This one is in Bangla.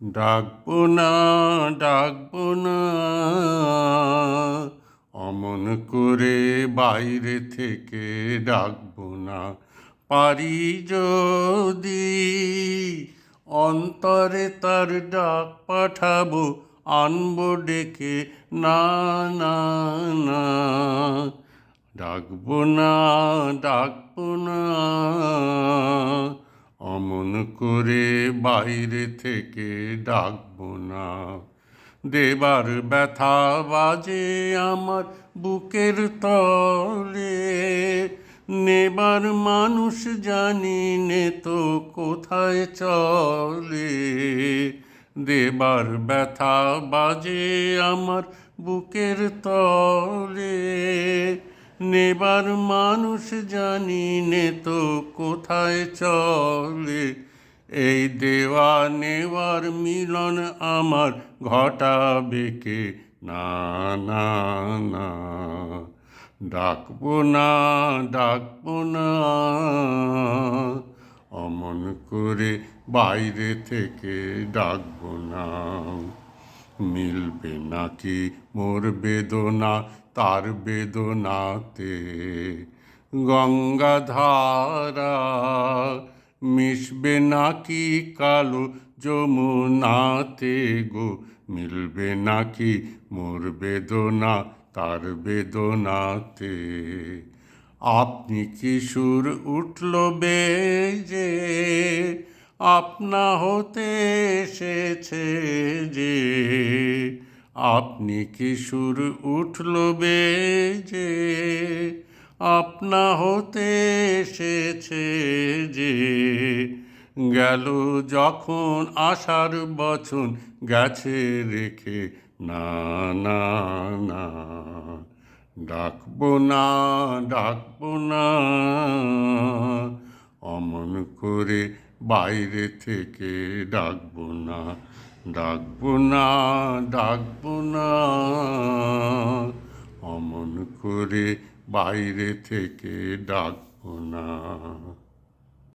ডাকবো না, ডাকবো না, অমন করে বাইরে থেকে ডাকবো না। পারি যদি অন্তরে তার ডাক পাঠাবো, আনবো ডেকে, না না না। ডাকবো না, ডাকবো না, অমন করে বাইরে থেকে ডাকবো না। দেবার ব্যথা বাজে আমার বুকের তলে, নেবার মানুষ জানি নে তো কোথায় চলে। দেবার ব্যথা বাজে আমার বুকের তলে, নেবার মানুষ জানি নে তো কোথায় চলে। এই দেওয়া নেওয়ার মিলন আমার ঘটাবে কে, না না না। ডাকবো না, ডাকবো না, অমন করে বাইরে থেকে ডাকবো না। মিলবে নাকি মোর বেদনা তার বেদনাতে, গঙ্গাধারা মিশবে নাকি কালো যমুনাতে গো। মিলবে নাকি মোর বেদনা তার বেদনাতে। আপনি কি সুর উঠল বেজে, আপনা হতে এসেছে যে। আপনি কি সুর উঠল বেজে, আপনা হতে এসেছে যে। গেল যখন আশার বচন গেছে রেখে, না না না। ডাকবো না, ডাকবো না, অমন করে বাইরে থেকে ডাকবো না। ডাকবো না, ডাকবো না, অমন করে বাইরে থেকে ডাকবো না।